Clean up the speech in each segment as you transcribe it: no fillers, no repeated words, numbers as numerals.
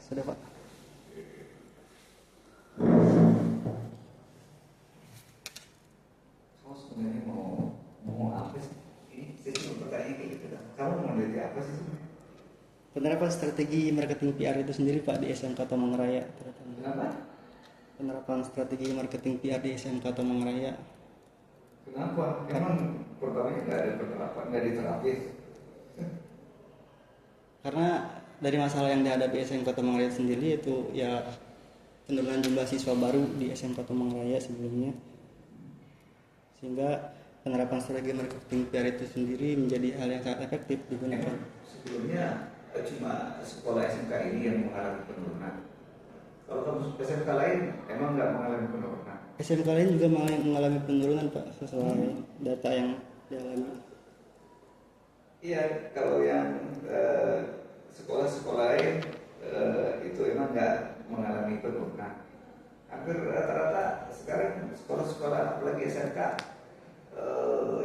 Sudah Pak. Kamu sebenarnya mau apa sih? Ini saya cuma bertanya kayak gitu kan. Kamu mau dari apa sih sebenarnya? Penerapan strategi marketing PR itu sendiri Pak di SMK Tomang Raya. Kenapa? Penerapan strategi marketing PR di SMK Tomang Raya. Kenapa? Emang pertamanya nggak ada penerapan, nggak diterapi. Karena dari masalah yang dihadapi SMK Tomang Raya sendiri itu ya penurunan jumlah siswa baru di SMK Tomang Raya sebelumnya, sehingga penerapan strategi marketing PR itu sendiri menjadi hal yang sangat efektif digunakan. Sebelumnya cuma sekolah SMK ini yang mengalami penurunan. Kalau kamu SMK lain emang nggak mengalami penurunan. SMK lain juga mengalami penurunan Pak sesuai data yang dialami. Iya, kalau yang sekolah-sekolah lain itu emang nggak mengalami penurunan. Hampir rata-rata sekarang sekolah-sekolah apalagi SMK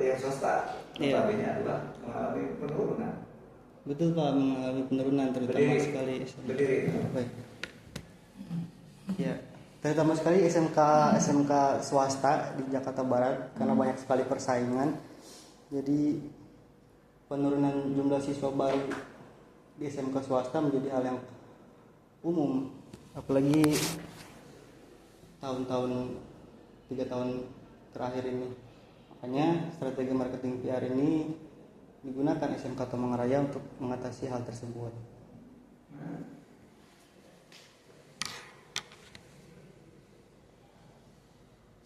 yang swasta notabene adalah mengalami penurunan. Betul Pak, mengalami penurunan terutama sekali SMK. Berdiri. Baik. Ya, terutama sekali SMK swasta di Jakarta Barat karena banyak sekali persaingan. Jadi penurunan jumlah siswa baru di SMK swasta menjadi hal yang umum, apalagi tahun-tahun 3 tahun terakhir ini. Makanya strategi marketing PR ini digunakan SMK Tomang Raya untuk mengatasi hal tersebut.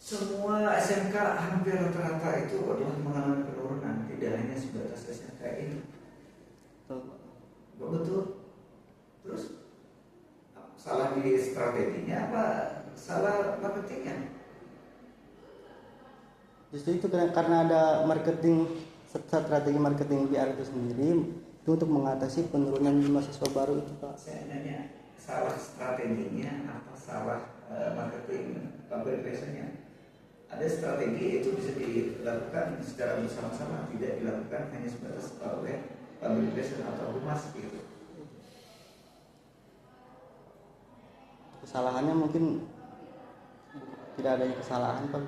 Semua SMK hampir rata-rata itu adalah mengalami penurunan, tidak hanya sebatas SMK ini. Betul. Terus salah di strateginya apa? Salah marketingnya? Justru itu karena ada strategi marketing PR itu sendiri itu untuk mengatasi penurunan jumlah siswa baru itu Pak. Saya nanya salah strateginya apa salah marketing public relationnya? Ada strategi itu bisa dilakukan secara bersama-sama, tidak dilakukan hanya sebatas oleh public relation atau humas gitu. Kesalahannya mungkin tidak adanya kesalahan Pak,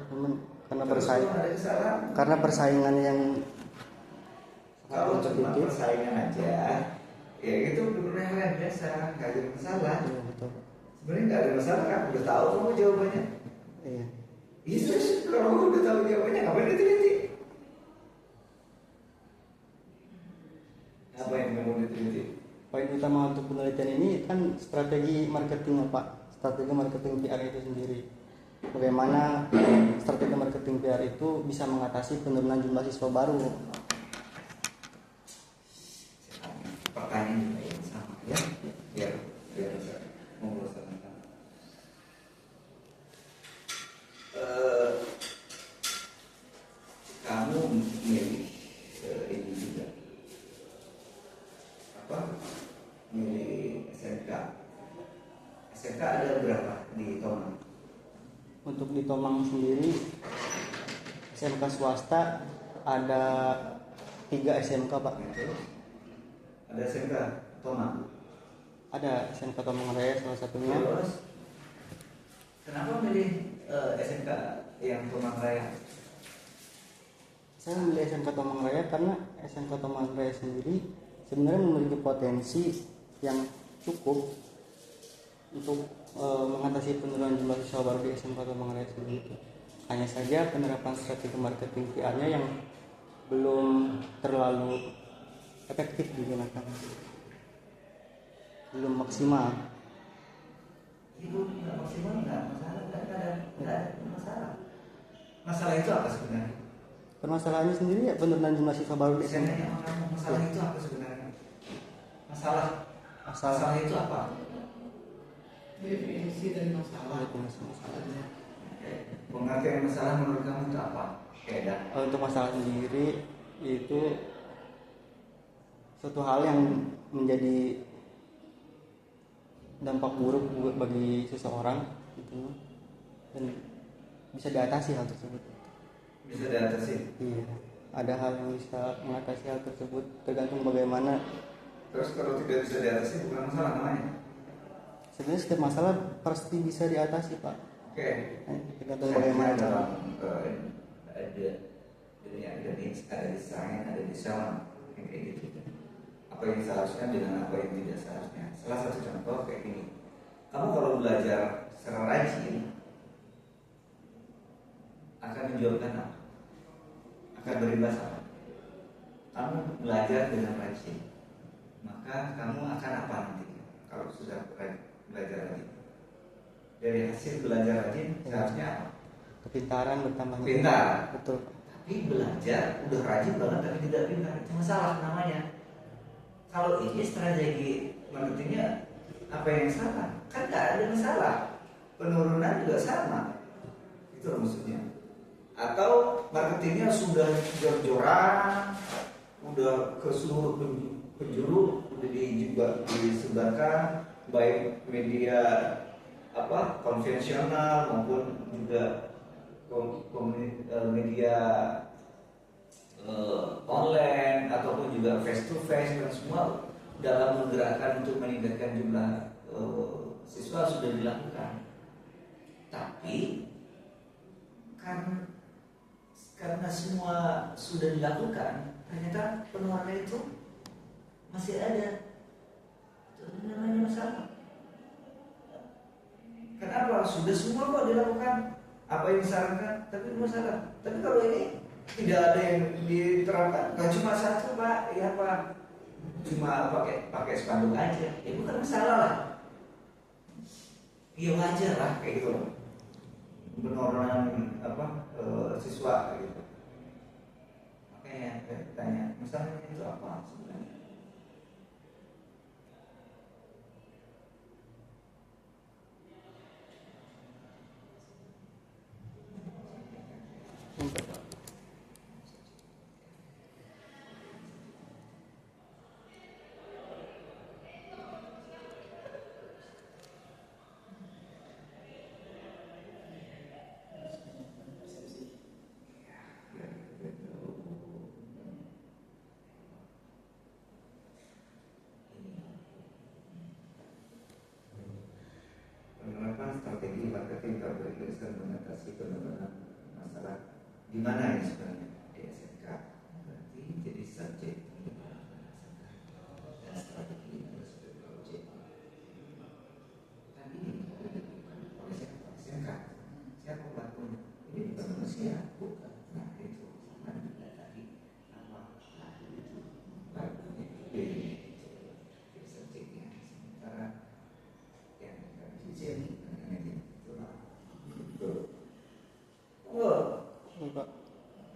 karena persaingan yang kalau sangat cuma kompetitif. persaingan aja, ya itu benar hal yang biasa, nggak ada masalah. Iya, betul. Sebenarnya nggak ada masalah kan, udah tahu kamu jawabannya. Iya. Terus kalau kamu udah tahu jawabannya, ngapain diteliti? Apa yang kamu diteliti? Poin utama untuk penelitian ini kan strategi marketing Pak, strategi marketing PR itu sendiri. Bagaimana strategi marketing PR itu bisa mengatasi penurunan jumlah siswa baru. Pertanyaan juga yang sama ya, biar bisa membosankan. Kamu milih ini juga apa? Milih SMK. SMK ada berapa di Tomang? Untuk di Tomang sendiri SMK swasta ada 3 SMK Pak. Ada SMK Tomang. Ada SMK Tomang Raya salah satunya. Terus kenapa milih SMK yang Tomang Raya? Saya memilih SMK Tomang Raya karena SMK Tomang Raya sendiri sebenarnya memiliki potensi yang cukup untuk mengatasi penurunan jumlah siswa baru di SMK Tomang Raya sendiri. Hanya saja penerapan strategi marketing PR-nya yang belum terlalu efektif digunakan, belum maksimal. Ibu nggak maksimal, nggak masalah, nggak ada masalah. Masalah itu apa sebenarnya? Permasalahannya sendiri ya penurunan jumlah siswa baru di SMK. Masalah itu apa sebenarnya? Masalah itu apa? Definisi dari masalah. Pengertian masalah menurut kamu itu apa? Untuk masalah sendiri itu suatu hal yang menjadi dampak buruk bagi seseorang gitu, dan bisa diatasi hal tersebut. Bisa diatasi? Iya, ada hal yang bisa mengatasi hal tersebut tergantung bagaimana. Terus kalau tidak bisa diatasi bukan masalah namanya? sebenarnya setiap masalah pasti bisa diatasi Pak. Oke. Tergantung bagaimana cara. dalam ada dunia akademis, ada di sains, ada di sama kayak gitu. Apa yang seharusnya dengan apa yang tidak seharusnya. Salah satu contoh kayak gini. Kamu kalau belajar secara rajin akan menjawabkan apa? Akan berimbas apa? Kamu belajar dengan rajin, maka kamu akan apa nanti kalau sudah belajar rajin? Dari hasil belajar rajin seharusnya apa? Kepintaran bertambah. Pintar. Betul. Tapi belajar udah rajin banget tapi tidak pintar, itu masalah namanya. Kalau ini strategi marketingnya apa yang salah? Kan nggak ada masalah. Penurunan juga sama. Itu maksudnya. Atau marketingnya sudah jor-joran, udah ke seluruh penjuru, udah juga disebarkan baik media konvensional maupun juga media online ataupun juga face to face, dan semua dalam menggerakkan untuk meningkatkan jumlah siswa sudah dilakukan. Tapi karena semua sudah dilakukan, ternyata penularan itu masih ada. Itu namanya masalah. Kenapa? Sudah semua kok dilakukan apa yang disarankan, tapi masalah. Tapi kalau ini tidak ada yang diterapkan, nggak cuma satu Pak, ya Pak, cuma pakai spanduk aja, ya bukan masalah lah. Ya wajar lah kayak gitu loh. Penurunan siswa gitu. Makanya saya tanya, misalnya itu apa sebenarnya? Penerapan strategi marketing terberkaitan mengatasi penurunan masalah di mana ini sebenarnya di SMK, berarti jadi subjek dan strategi harus jadi objek. Tadi oleh siapa? SMK. Siapa pelakunya? Ini bukan manusia, bukan. Nah itu sama dengan tadi nama pelakunya jadi subjeknya. Sementara yang jadi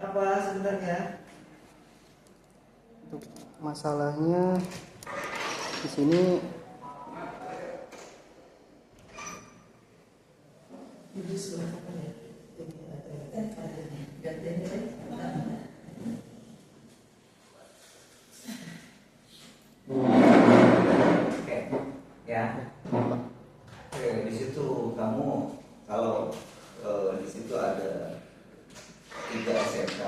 apa sebenarnya? Untuk masalahnya di sini Oke, ya. Oke, di situ kamu kalau di situ ada 3 SMK,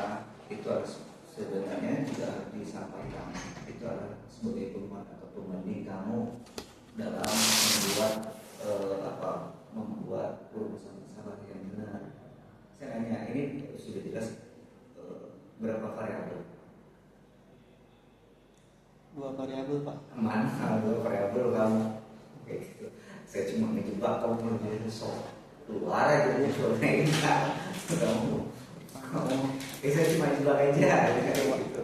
itu harus sebenarnya juga harus disampaikan. Itu adalah sebagai penguat atau pembanding kamu dalam membuat rumusan masalah yang benar. Saya nanya, ini sudah jelas berapa variabel? 2 variabel Pak. Mana 2 variabel kamu? Oke, gitu. Saya cuma ngejebak kamu menjadi sok luar aja jadi soalnya kamu. Saya cuma jebak aja gitu.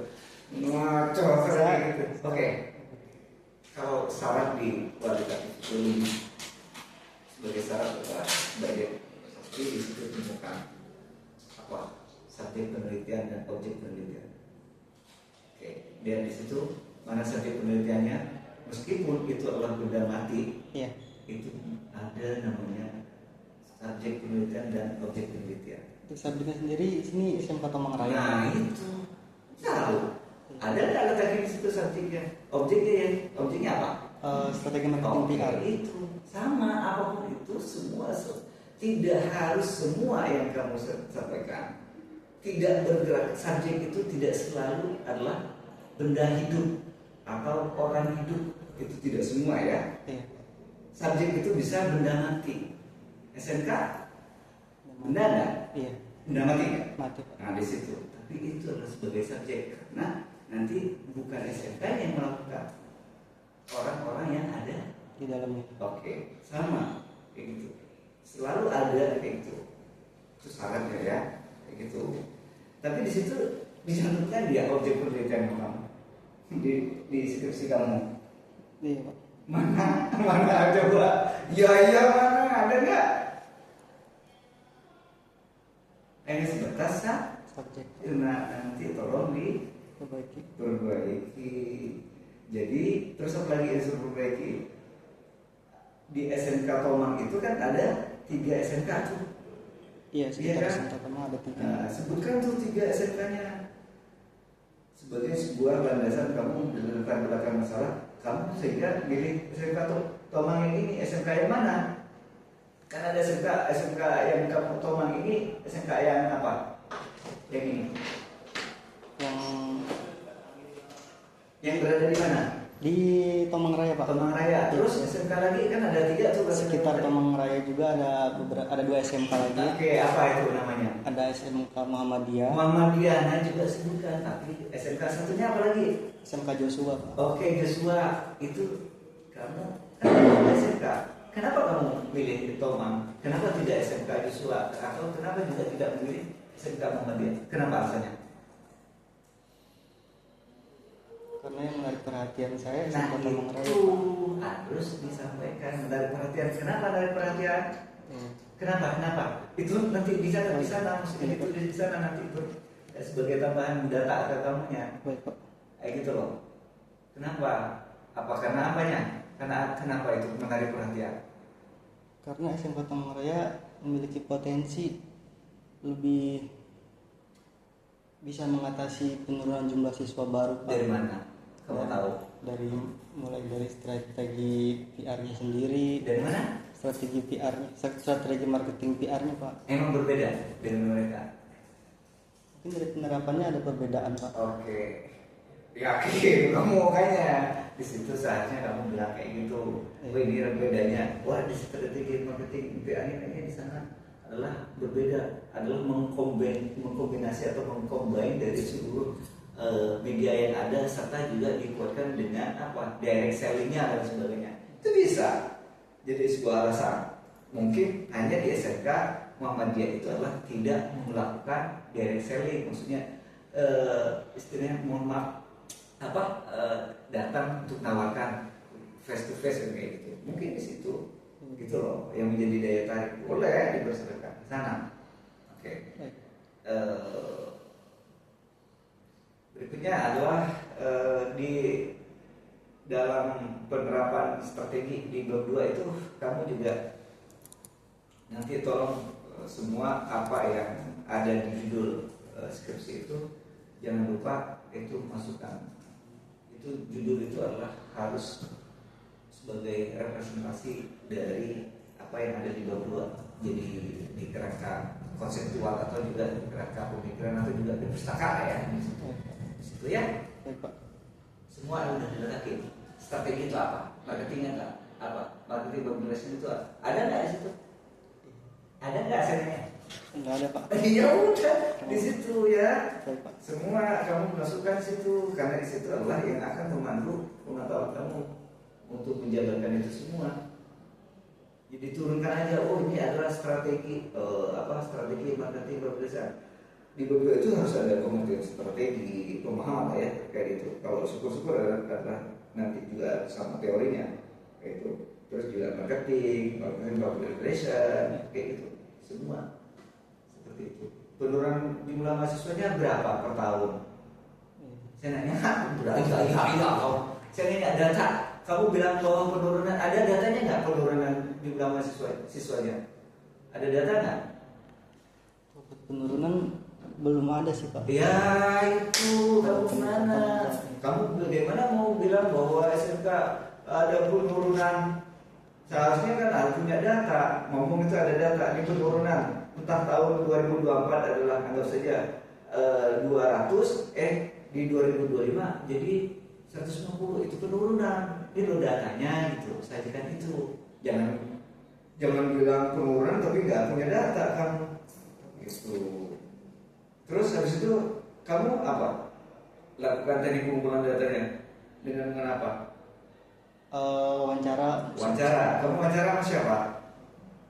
Ngaco gitu. Oke. Kalau syarat di kualitatif itu sebagai syarat sebagai pasti di situ ditemukan apa? Subjek penelitian dan objek penelitian. Oke, dan di situ mana subjek penelitiannya, meskipun itu adalah benda mati, Iya. itu ada namanya subjek penelitian dan objek penelitian. Untuk subjeknya sendiri di sini SMK Tomang Raya. Nah itu tahu. Ada nggak letaknya di situ subjeknya? Objeknya ya, objeknya apa? Strategi marketing PR. Itu sama, apapun itu semua tidak harus semua yang kamu sampaikan. Tidak bergerak, subjek itu tidak selalu adalah benda hidup atau orang hidup, itu tidak semua ya. Iya. subjek itu bisa benda mati. SMK benda ada? Iya, Benda mati nggak? mati Pak. Nah di situ. Tapi itu adalah sebagai subjek karena nanti bukan SMK yang melakukan, orang-orang yang ada Di dalamnya. Oke, sama kayak gitu. Selalu ada kayak gitu. Itu syaratnya ya, kayak gitu. Tapi di situ dicantumkan dia objek penelitian kamu di skripsi kamu. Iya Pak. Mana coba? Ya mana ada nggak? Ini sebatas kan? Subjek Nah, nanti tolong perbaiki. diperbaiki. Jadi terus apa lagi yang disuruh perbaiki? Di SMK Tomang itu kan ada 3 SMK tuh. Iya, sekitar kan? SMK Tomang ada 3. Nah, sebutkan tuh 3 SMK-nya sebagai sebuah landasan kamu dalam latar belakang masalah kamu sehingga milih SMK Tomang yang ini SMK yang mana? Karena ada SMK yang kamu Tomang ini SMK yang apa? Yang ini. Yang berada di mana? Di Tomang Raya Pak. Tomang Raya. Terus SMK lagi kan ada 3 tuh. Sekitar Tomang Raya juga ada 2 SMK lagi. Oke, apa itu namanya? Ada SMK Muhammadiyah. Muhammadiyah, nah juga sebutkan. Tapi SMK satunya apa lagi? SMK Joshua Pak. Oke, Joshua itu kamu kan ada SMK. Kenapa kamu milih Tomang? Kenapa tidak SMK Joshua? Atau kenapa juga tidak memilih SMK Muhammadiyah? Kenapa alasannya? Karena yang menarik perhatian saya Nah SMK Tomang Raya. itu harus disampaikan menarik perhatian. Kenapa menarik perhatian? Kenapa? Itu nanti dicatat di sana, maksudnya itu di sana nanti itu sebagai tambahan data ke kamunya. Baik Pak. Kayak gitu loh. Kenapa? Apa karena apanya? Kenapa itu menarik perhatian? Karena SMK Tomang Raya memiliki potensi lebih bisa mengatasi penurunan jumlah siswa baru Pak. Dari mana? Kamu tahu? Mulai dari strategi PR-nya sendiri. Dari mana? Strategi marketing PR-nya Pak. Emang berbeda dengan mereka. Mungkin dari penerapannya ada perbedaan Pak. Oke. Yakin kamu kayaknya di situ saatnya kamu bilang kayak gitu. Wah ini bedanya. Wah di strategi marketing PR-nya kayaknya di sana adalah berbeda, adalah mengkombinasi atau mengcombine dari seluruh media yang ada serta juga dikuatkan dengan apa direct selling-nya dan sebagainya. Itu bisa jadi sebuah alasan. Mungkin hanya di SMK Muhammadiyah itu adalah tidak melakukan direct selling, maksudnya istilahnya mohon maaf datang untuk menawarkan face to face kayak gitu. Mungkin di situ gitu loh yang menjadi daya tarik. Boleh dipersilakan ke sana. Oke. Berikutnya adalah di dalam penerapan strategi di bab 2 itu kamu juga nanti tolong semua apa yang ada di judul skripsi itu jangan lupa itu masukkan. Itu judul itu adalah harus sebagai representasi dari apa yang ada di bab 2. Jadi di kerangka konseptual atau juga di kerangka pemikiran atau juga di pustaka ya. Di situ ya. Baik Pak. Semua udah diletakin. Strategi itu apa? Marketingnya enggak? Apa? Marketing population itu apa? Ada nggak di situ? Ada nggak hasilnya? Enggak ada Pak. Ya udah di situ ya. Baik Pak. Semua kamu masukkan di situ karena di situ adalah yang akan memandu pengetahuan kamu untuk menjalankan itu semua. Jadi turunkan aja. Oh ini adalah strategi strategi marketing population. Di beberapa itu harus ada pengertian strategi, pemahaman ya kayak itu. Kalau syukur-syukur adalah nanti juga sama teorinya kayak itu. Terus juga marketing population kayak gitu. Semua seperti itu. Penurunan jumlah mahasiswanya berapa per tahun? Saya nanya berapa? Iya. Saya nanya data. Kamu bilang bahwa penurunan ada datanya nggak penurunan jumlah mahasiswanya? Ada data nggak? Penurunan belum ada sih Pak. Ya itu kamu gimana? Kamu bagaimana mau bilang bahwa SMK ada penurunan? Seharusnya kan harus punya data. Ngomong itu ada data. Ini penurunan. Entah tahun 2024 adalah anggap saja 200, di 2025 jadi 150 itu penurunan. Ini loh datanya gitu. Sajikan itu. Jangan jangan bilang pengurangan tapi nggak punya data kan, gitu. Terus habis itu kamu apa? Lakukan teknik pengumpulan datanya dengan apa? Wawancara. Wawancara. Kamu wawancara sama siapa?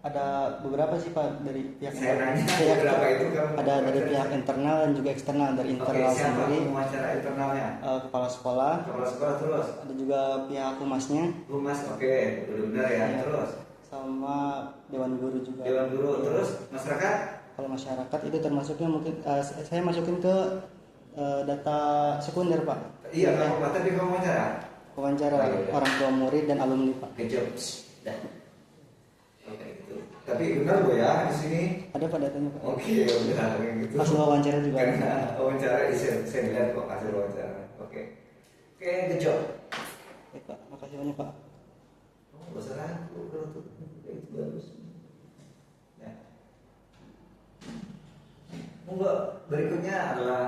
Ada beberapa sih Pak dari pihak Saya nanya pihak- berapa itu kamu? ada dari pihak internal dan juga eksternal. Dari Oke, internal siapa sendiri wawancara internalnya? kepala sekolah, Kepala sekolah terus. ada juga pihak humasnya, Humas, oke, benar ya. Iya. Terus sama dewan guru juga. dewan guru, Iya. terus masyarakat. Kalau masyarakat itu termasuknya mungkin saya masukin ke data sekunder Pak. Iya, kamu tadi kamu wawancara. Wawancara Oh, iya. orang tua murid dan alumni Pak. Kejam, dah. Oke, gitu. Tapi benar loh ya di sini. Ada Pak datanya Pak. Oke, udah kayak gitu. Hasil wawancara juga. Karena wawancara saya lihat kok hasil wawancara. Oke, kejam. Oke Pak, makasih banyak Pak. Oh, bahasa aku kalau tuh itu bagus. Ya. Monggo, berikutnya adalah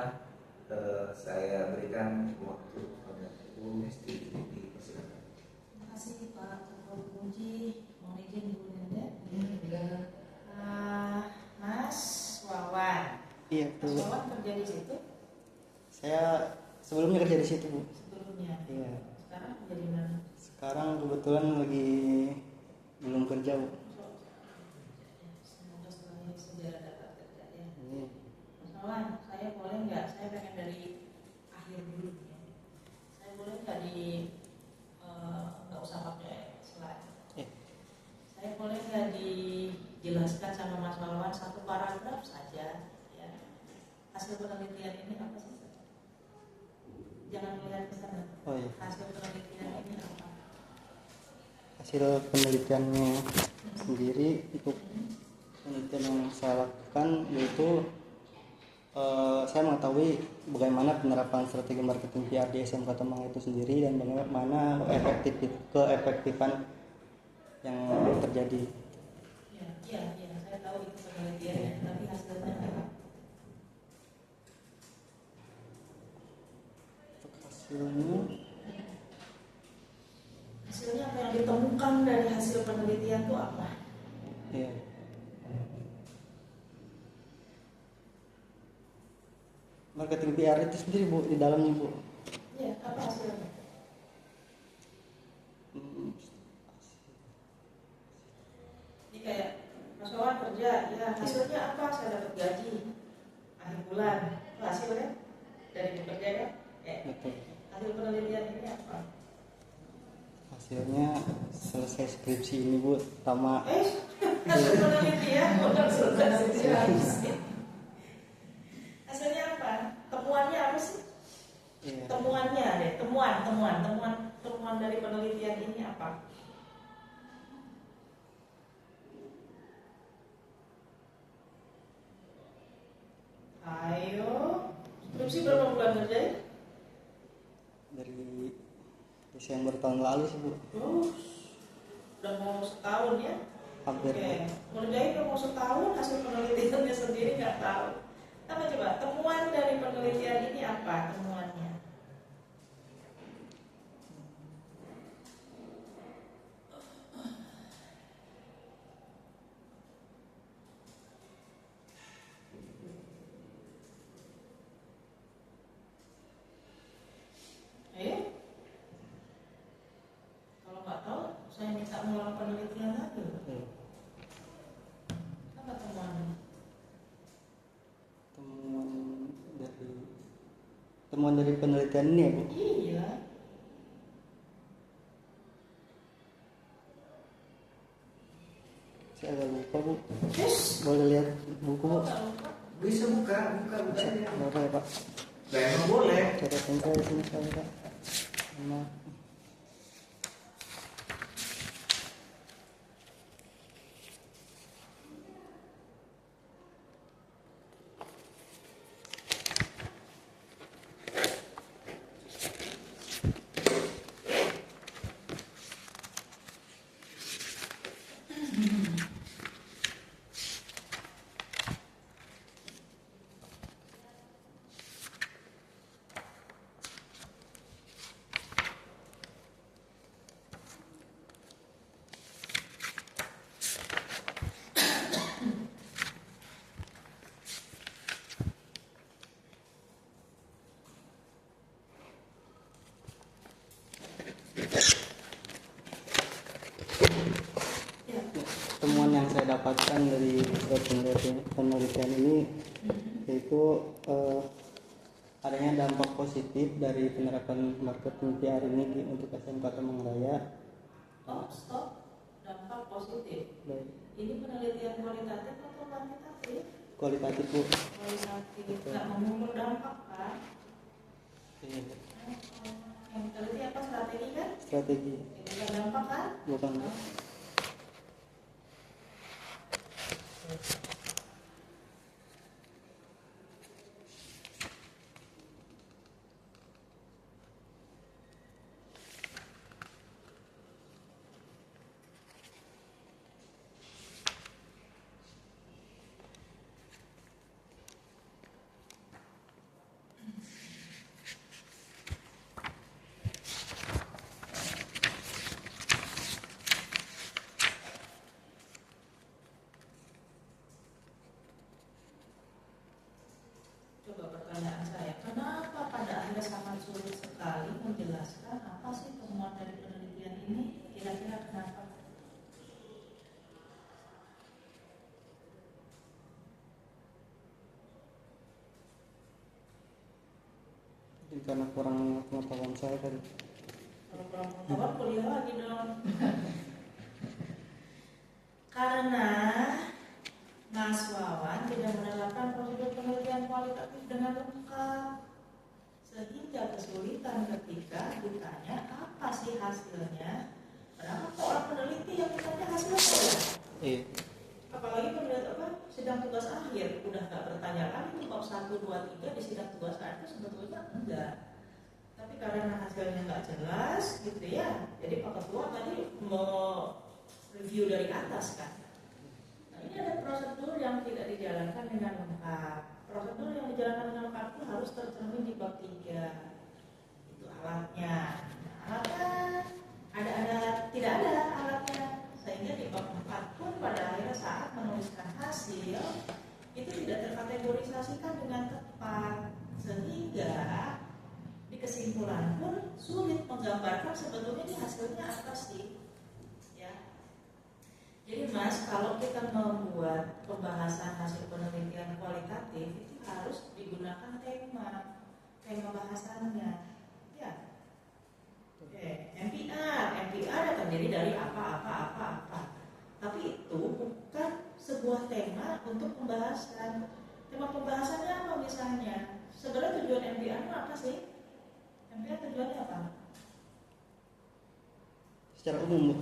saya berikan waktu kepada Bu Mesti. Silakan. Terima kasih Pak Ketua Kunci, mohon izin Bu Nanda. Mas Wawan, Iya Mas tuh. Wawan kerja di situ Saya sebelumnya kerja di situ Bu. sebelumnya. Iya. Sekarang kerja di mana? Sekarang kebetulan lagi belum kerja Bu. Semoga setelahnya segera dapat kerja ya. Ini Mas Wawan, saya boleh nggak? Saya pengen dari akhir dulu ya. Saya boleh nggak nggak usah pakai slide. eh, Saya boleh nggak dijelaskan sama Mas Wawan satu paragraf saja ya. Hasil penelitian ini apa sih? Jangan melihat ke sana. oh iya. Hasil penelitian ini apa? Hasil penelitiannya sendiri untuk penelitian yang saya lakukan yaitu saya mengetahui bagaimana penerapan strategi marketing PR di SMK Tomang itu sendiri dan bagaimana keefektifan yang terjadi. Iya, saya tahu itu penelitiannya, tapi hasilnya apa? Untuk hasilnya Hasilnya apa yang ditemukan dari hasil penelitian itu apa? ya marketing PR itu sendiri Bu di dalamnya Bu. Iya, apa hasilnya? Hmm, Ini kayak Mas Wawan kerja, ya hasilnya apa? Saya dapat gaji akhir bulan. Itu hasilnya dari bekerja ya? betul. Hasil penelitian ini apa? Hasilnya selesai skripsi ini Bu, sama Hasil penelitian udah selesai. Hasilnya apa? Temuannya apa sih? ya, Temuannya deh, temuan dari penelitian ini apa? Ayo, skripsi berapa bulan kerjain? dari Desember tahun lalu sih Bu, Udah mau setahun ya? hampir. Oke, ngerjain udah mau setahun, hasil penelitiannya sendiri nggak tahu. Apa coba temuan dari penelitian ini apa temuannya? Ayo, kalau nggak tahu, saya minta ngulang penelitian lagi. Ya, Apa temuannya? temuan dari penelitian ini ya Bu. Iya. Saya agak lupa Bu, Yes. boleh lihat buku Bu? Nggak lupa. Bisa buka aja. Boleh ya Pak, Nah, emang boleh. catatan saya di sini saya Pak. Maaf. Ya. Temuan yang saya dapatkan dari penelitian ini yaitu adanya dampak positif dari penerapan marketing PR ini untuk SMK Kemang Raya. Oh, stop. Dampak positif. Baik. Ini penelitian kualitatif atau kuantitatif? Kualitatif Bu. Kualitatif. Nggak mengukur dampak kan? Iya, Bu. Yang teliti apa, strategi kan? Strategi. Ini bukan dampak kan? Bukan Bu. Coba pertanyaan saya, kenapa pada akhirnya sangat sulit sekali menjelaskan apa sih temuan dari penelitian ini? Kira-kira kenapa? Mungkin karena kurang pengetahuan saya tadi. Kalau kurang pengetahuan kuliah lagi dong. Karena Mas Wawan tidak menerapkan prosedur penelitian kualitatif dengan lengkap, sehingga kesulitan ketika ditanya apa sih hasilnya. Padahal kok orang peneliti yang ditanya hasilnya apa? Iya. Apalagi peneliti apa? Sidang tugas akhir udah nggak bertanya lagi tuh bab 1, 2, 3 di sidang tugas akhir itu sebetulnya enggak. Tapi karena hasilnya nggak jelas gitu ya, jadi Pak Ketua tadi mau review dari atas kan. Nah ini ada prosedur yang tidak dijalankan dengan lengkap. Prosedur yang dijalankan dengan lengkap itu harus tercermin di bab 3. Itu alatnya. Nah, alatnya ada tidak ada alatnya. Sehingga di bab 4 pun pada akhirnya saat menuliskan hasil itu tidak terkategorisasikan dengan tepat, sehingga di kesimpulan pun sulit menggambarkan sebetulnya ini hasilnya apa sih ya. Jadi Mas, kalau kita membuat pembahasan hasil penelitian kualitatif itu harus digunakan tema bahasannya ya. MPR terdiri dari apa. Tapi itu bukan sebuah tema untuk pembahasan. Tema pembahasannya apa misalnya? Sebenarnya tujuan MPR itu apa sih? MPR tujuannya apa? Secara umum Bu.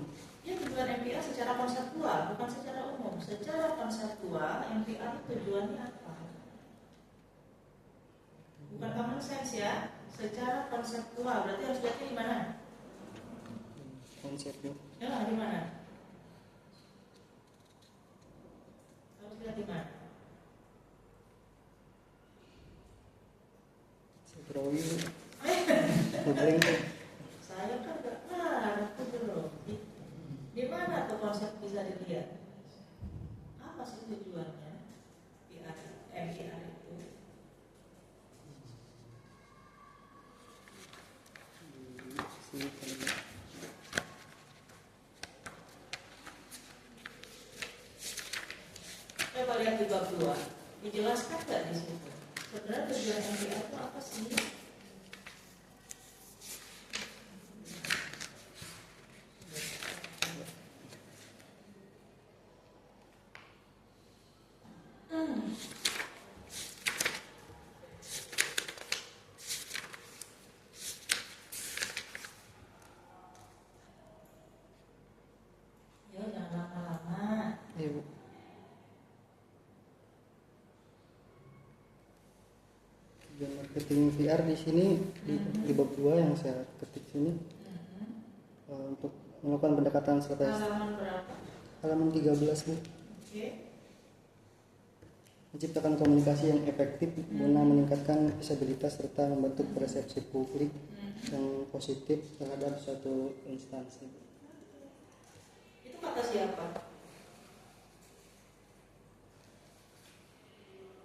Ya, tujuan MPR secara konseptual, bukan secara umum. Secara konseptual, MPR itu tujuannya apa? Bukan common sense ya. Secara konseptual, berarti harus lihatnya di mana? Konsep Bu. Ya, di mana? Harus lihat di mana? Saya drawing. Googling Bu. Saya kan nggak ngerti dulu. Di mana tuh konsep bisa dilihat? Apa sih tujuannya? MPR itu. Sini kali Bu. Coba lihat di bab 2. Dijelaskan nggak di situ? Sebenarnya tujuan MPR itu apa sih? Ya jangan lama-lama. Iya Bu. Tujuan marketing PR di sini di bab 2 yang saya ketik sini untuk melakukan pendekatan strategi. Halaman berapa? Halaman 13 Bu. Oke. Menciptakan komunikasi yang efektif guna meningkatkan visibilitas serta membentuk persepsi publik yang positif terhadap suatu instansi. Itu kata siapa?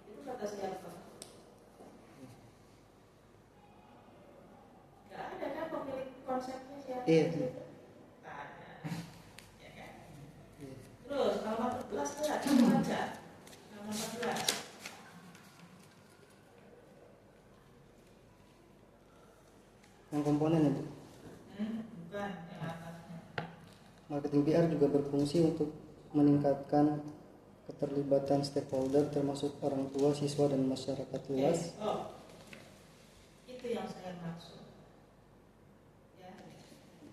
Itu kata siapa? Gak ada kan pemilik konsepnya siapa? Iya. Gak ada. Ya. coba baca halaman 14. Yang komponen itu. Bukan yang atasnya. Marketing PR juga berfungsi untuk meningkatkan keterlibatan stakeholder termasuk orang tua, siswa, dan masyarakat luas. Itu yang saya maksud. Ya.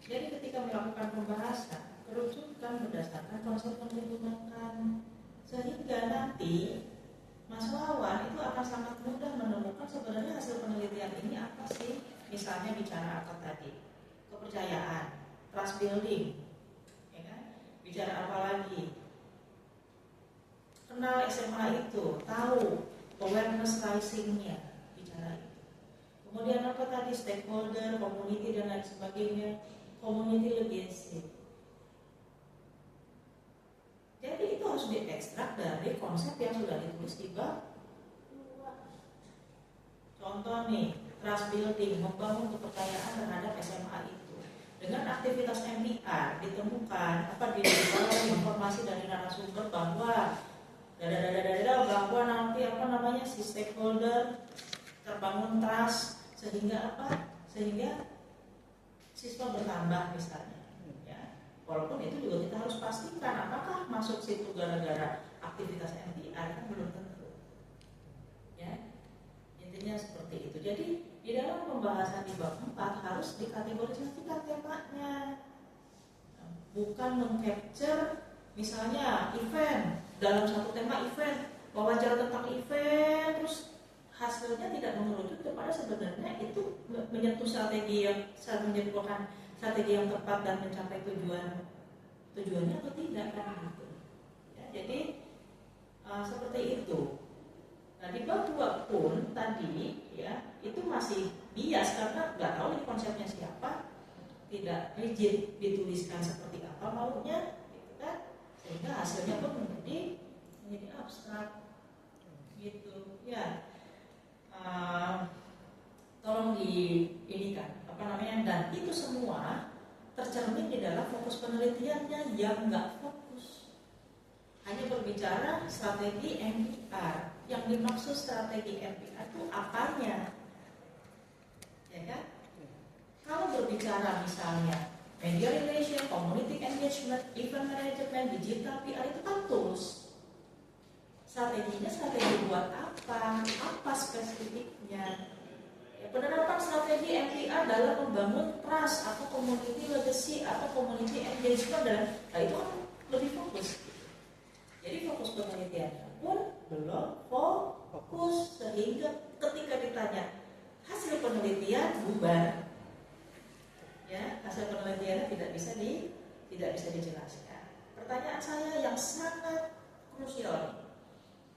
Jadi ketika melakukan pembahasan, kerucutkan berdasarkan konsep yang digunakan, sehingga nanti Mas Wawan itu akan sangat mudah menemukan sebenarnya hasil penelitian ini apa sih. Misalnya bicara apa tadi? Kepercayaan, trust building, ya kan? Bicara apa lagi? Kenal SMA itu, tahu awareness rising-nya, bicara itu. Kemudian apa tadi? Stakeholder, community dan lain sebagainya, community legacy. Jadi itu harus diekstrak dari konsep yang sudah ditulis di bab 2. Contoh nih, trust building, membangun kepercayaan terhadap SMA itu. Dengan aktivitas MPR ditemukan diperoleh informasi dari narasumber bahwa bahwa nanti si stakeholder terbangun trust sehingga sehingga siswa bertambah misalnya. Ya. Walaupun itu juga kita harus pastikan apakah masuk situ gara-gara aktivitas MPR kan belum tentu. Ya. Intinya seperti itu. Jadi di dalam pembahasan di bab 4 harus dikategorisasikan temanya. Bukan mengcapture misalnya event, dalam satu tema event, wawancara tentang event, terus hasilnya tidak mengerucut kepada sebenarnya itu menyentuh strategi yang menyebutkan strategi yang tepat dan mencapai tujuannya atau tidak kan gitu. Ya, jadi seperti itu. Nah di bab 2 pun tadi ya itu masih bias karena nggak tahu ini konsepnya siapa, tidak rigid dituliskan seperti apa maunya, gitu kan? Sehingga hasilnya pun menjadi abstrak, gitu ya. Tolong diinikan dan itu semua tercermin di dalam fokus penelitiannya yang nggak fokus, hanya berbicara strategi MPR. Yang dimaksud strategi MPR itu apanya, ya kan? Kalau berbicara misalnya media relation, community engagement, event management, digital PR itu kan tools. Strateginya strategi buat apa? Apa spesifiknya? Ya, penerapan strategi MPR dalam membangun trust atau community legacy atau community engagement itu kan lebih fokus. Jadi fokus penelitiannya pun belum fokus sehingga ketika ditanya hasil penelitian bubar. Ya, hasil penelitiannya tidak bisa dijelaskan. Pertanyaan saya yang sangat krusial,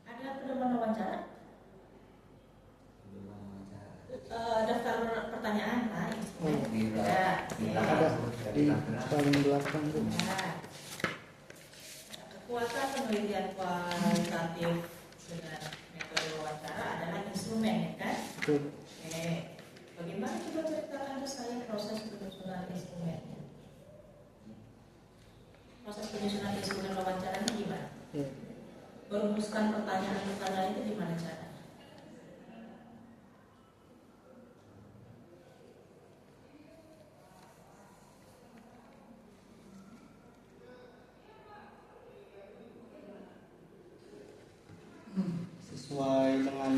ada pedoman wawancara? Daftar pertanyaan, ada di paling belakang tuh. Kekuatan penelitian kualitatif dengan metode wawancara adalah instrumen, ya kan? Betul. Bagaimana coba ceritakan ke saya proses penyusunan instrumennya? Proses penyusunan instrumen wawancaranya gimana? Merumuskan pertanyaan-pertanyaan itu gimana cara? Sesuai dengan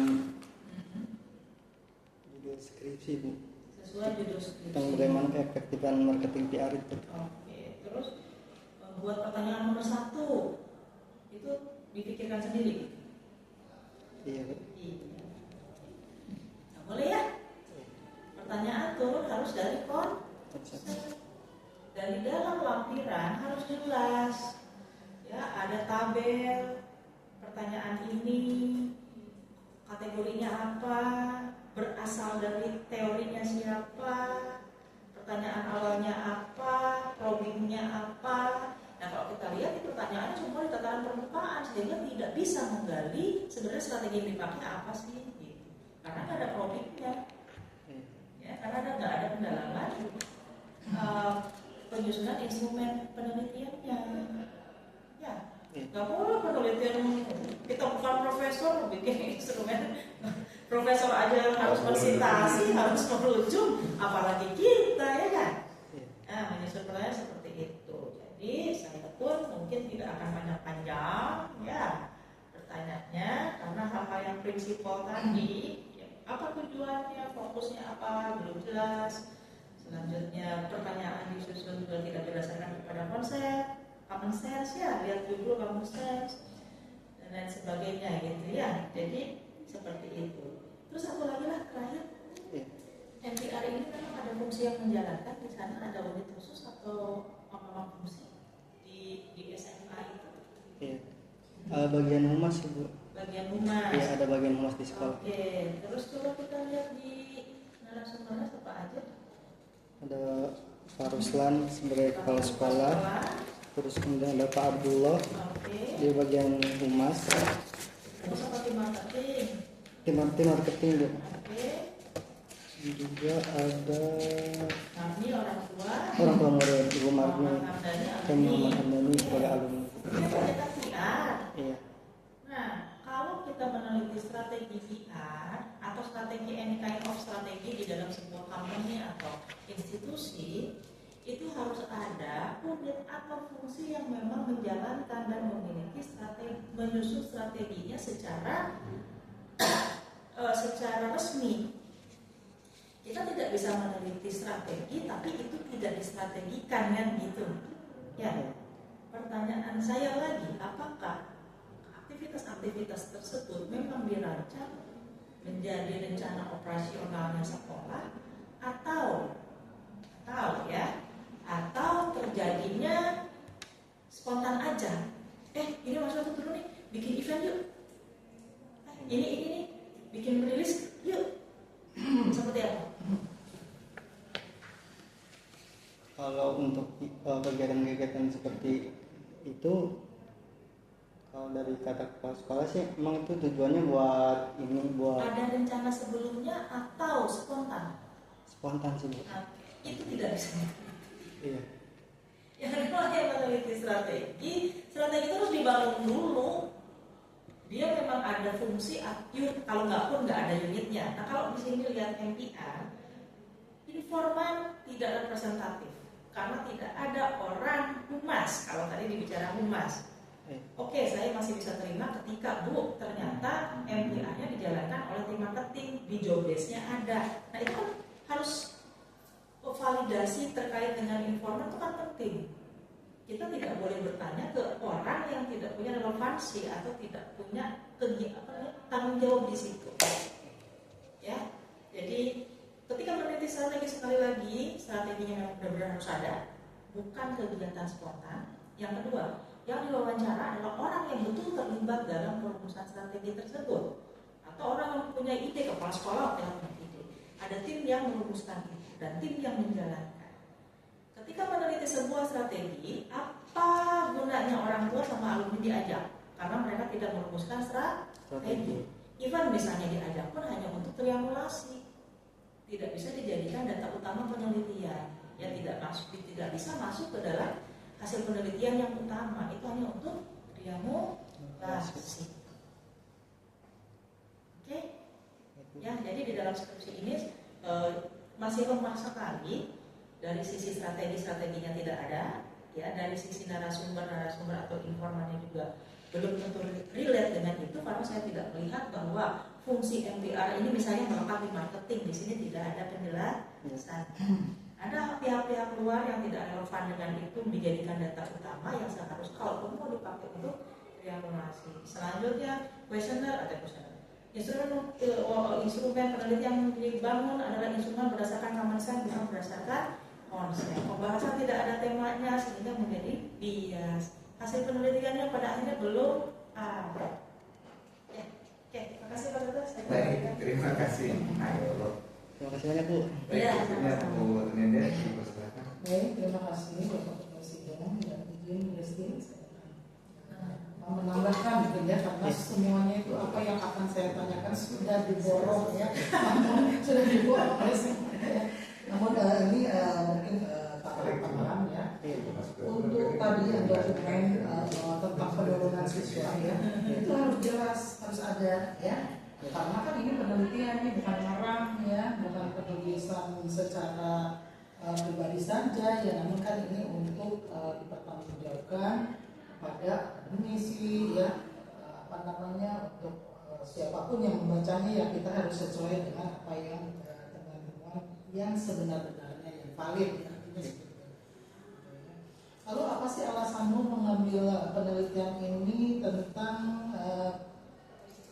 judul skripsi, Bu. Sesuai judul skripsi. Tentang bagaimana keefektifan marketing PR itu. Oke, terus buat pertanyaan nomor 1 itu dipikirkan sendiri. Iya, Bu. Iya. Nah, boleh ya? Pertanyaan turun harus dari konsep. Dari dalam lampiran harus jelas. Ya, ada tabel pertanyaan ini kategorinya apa, berasal dari teorinya siapa, pertanyaan awalnya apa, problemnya apa. Nah kalau kita lihat di pertanyaan semua di tataran permukaan sehingga tidak bisa menggali sebenarnya strategi yang dipakai apa sih, gitu. Karena nggak ada problemnya, ya, karena nggak ada pendalaman penyusunan instrumen penelitiannya, ya. Nggak boleh penelitian, kita bukan profesor bikin instrumen. Profesor aja harus bersitasi, harus merujuk, apalagi kita ya kan. Nah, menyusun pertanyaan seperti itu. Jadi saya pun mungkin tidak akan banyak panjang ya pertanyaannya, karena hal-hal yang prinsipal tadi, ya, apa tujuannya, fokusnya apa, belum jelas. Selanjutnya pertanyaan disusun juga tidak berdasarkan kepada konsep, common sense ya, lihat judul common sense dan lain sebagainya gitu ya. Jadi seperti itu. Terus satu lagi lah terakhir, MPR ini memang ada fungsi yang menjalankan di sana, ada unit khusus atau apa fungsi di SMA itu? Iya. Bagian humas ibu. Bagian humas. Iya, ada bagian humas di sekolah. Oke, terus coba kita lihat di narasumbernya apa aja. Ada Pak Ruslan sebagai kepala sekolah. Terus kemudian ada Pak Abdullah. Oke. Di bagian humas. Terus apa tim marketing? Tim marketing Bu. Oke. Juga ada Marni orang tua. orang tua murid Ibu Marni. Kami Muhammad Hamdani sebagai alumni. Ini kita PR. Iya. Nah, kalau kita meneliti strategi PR atau strategi any kind of strategi di dalam sebuah company atau institusi, itu harus ada unit atau fungsi yang memang menjalankan dan memiliki strategi, menyusun strateginya secara resmi. Kita tidak bisa meneliti strategi tapi itu tidak distrategikan kan gitu. Ya. Pertanyaan saya lagi, apakah aktivitas-aktivitas tersebut memang dirancang menjadi rencana operasionalnya sekolah atau terjadinya spontan aja? Ini maksudnya dulu nih, bikin event yuk. Ini bikin rilis yuk. Seperti apa? Kalau untuk kegiatan-kegiatan seperti itu, kalau dari kata kepala sekolah sih emang itu tujuannya buat ada rencana sebelumnya atau spontan? Spontan sih Bu. Nah, itu tidak bisa. Iya. Yang namanya meneliti strategi itu harus dibangun dulu. Dia memang ada fungsi kalau nggak ada unitnya. Nah, kalau di sini lihat MPR, informan tidak representatif karena tidak ada orang humas. Kalau tadi dibicara humas, oke, saya masih bisa terima ketika Bu ternyata MPR-nya dijalankan oleh tim marketing, di job desk-nya ada. Nah, itu kan harus validasi terkait dengan informan itu kan penting. Kita tidak boleh bertanya ke orang yang tidak punya relevansi atau tidak punya tanggung jawab di situ. Ya, jadi ketika meneliti strategi, sekali lagi strateginya memang benar-benar harus ada, bukan kegiatan spontan. Yang kedua, yang diwawancara adalah orang yang betul terlibat dalam perumusan strategi tersebut, atau orang yang punya ide, kepala sekolah yang punya ide. Ada tim yang merumuskan itu dan tim yang menjalankan. Ketika meneliti sebuah strategi, apa gunanya orang tua sama alumni diajak? Karena mereka tidak merumuskan strategi. Even misalnya diajak pun hanya untuk triangulasi, tidak bisa dijadikan data utama penelitian. Ya, tidak bisa masuk ke dalam hasil penelitian yang utama. Itu hanya untuk triangulasi. Oke? Ya, jadi di dalam skripsi ini masih lemah sekali. Dari sisi strateginya tidak ada, ya, dari sisi narasumber atau informannya juga belum tentu relate dengan itu, karena saya tidak melihat bahwa fungsi MPR ini misalnya melekat di marketing, di sini tidak ada penjelasan. Ada pihak-pihak luar yang tidak relevan dengan itu dijadikan data utama yang seharusnya kalau mau dipakai untuk triangulasi. Selanjutnya kuesioner atau kuesioner. Instrumen penelitian yang dibangun adalah instrumen berdasarkan common sense, bukan berdasarkan konsep. Pembahasan tidak ada temanya sehingga menjadi bias. Hasil penelitiannya pada akhirnya belum ada. Ya. Oke, terima kasih Pak Dr. Baik, terima kasih. Terima kasih banyak Bu. Baik, berikutnya Bu Nenda dipersilakan. Baik, terima kasih Bapak Presiden dan izin Desti. Menambahkan gitu ya, karena semuanya itu apa yang akan saya tanyakan sudah diborong ya, sudah diborong oleh saya. Namun ini mungkin tambahan ya untuk tadi yang dokumen tentang penurunan siswa ya, itu harus jelas, harus ada ya. Karena kan ini penelitian, ini bukan ngarang ya, bukan penulisan secara pribadi saja ya, namun kan ini untuk dipertanggungjawabkan pada akademisi ya, untuk siapapun yang membacanya ya, kita harus sesuai dengan apa yang teman-teman yang sebenar-benarnya yang valid ya. Lalu apa sih alasanmu mengambil penelitian ini tentang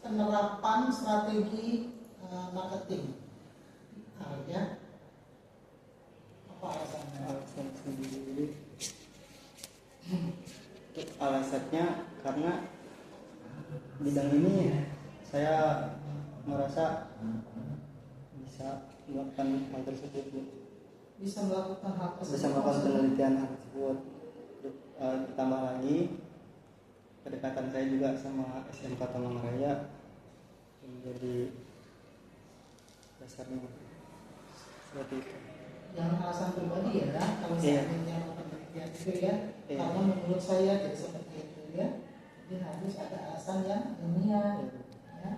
penerapan strategi marketing? Ya, apa alasannya? Alasan sendiri, alasannya karena bidang ini saya merasa bisa melakukan hal tersebut, Bisa melakukan hal tersebut. bisa melakukan penelitian hal tersebut. Ditambah lagi kedekatan saya juga sama SMK Tomang Raya menjadi dasarnya seperti itu. Yang alasan pribadi ya, kalau Iya. seandainya penelitian itu ya, Iya. karena menurut saya jadi seperti itu ya, jadi harus ada alasan yang ilmiah ya.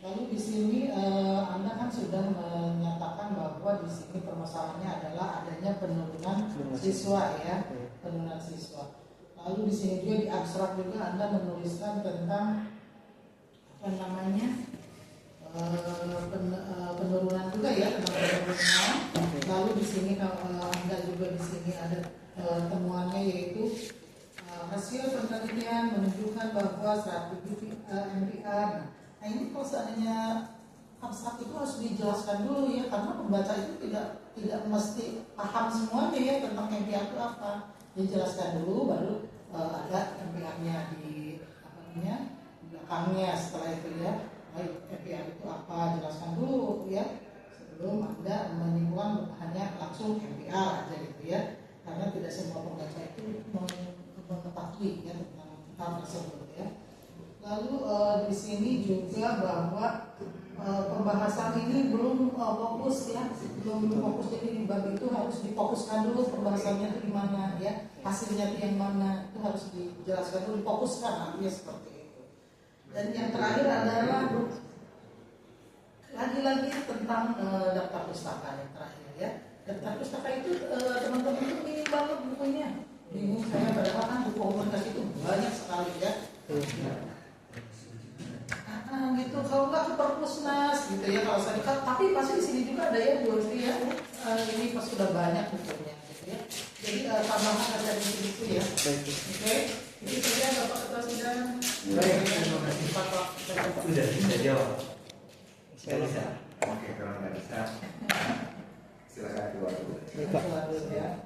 Lalu di sini Anda kan sudah menyatakan bahwa di sini permasalahannya adalah adanya penurunan siswa ya, penurunan siswa. Lalu di sini juga di abstrak juga Anda menuliskan tentang apa namanya penurunan juga ya, tentang penurunan. Lalu di sini Anda juga di sini ada temuannya yaitu hasil penelitian menunjukkan bahwa strategi MPR. Nah ini kalau seandainya abstrak itu harus dijelaskan dulu ya, karena pembaca itu tidak mesti paham semuanya ya tentang MPR itu apa. Dijelaskan dulu, baru ada MPR-nya di apa namanya belakangnya. Setelah itu ya, baik MPR itu apa, jelaskan dulu ya sebelum Anda menyimpulkan hanya langsung MPR aja gitu ya, karena tidak semua pembaca itu mengetahui ya tentang hal tersebut ya. Lalu di sini juga bahwa pembahasan ini belum fokus ya, belum fokus, jadi di bab itu harus difokuskan dulu pembahasannya itu di mana ya, hasilnya itu yang mana, itu harus dijelaskan dulu, difokuskan artinya seperti itu. Dan yang terakhir adalah lagi-lagi tentang daftar pustaka yang terakhir ya. Daftar pustaka itu teman-teman itu minim banget bukunya, bingung saya, padahal kan buku komunitas itu banyak sekali ya. Gitu, kalau nggak ke perpusnas gitu ya, kalau saya tapi pasti di sini juga ada ya Bu Rizky ya, ini pas sudah banyak bukunya gitu ya, jadi tambahan ada di situ ya. Oke, itu saja Bapak Ketua Sidang. Baik, terima kasih. Sudah bisa jawab. Nggak bisa. Oke, kalau nggak bisa silakan keluar dulu. Keluar dulu ya.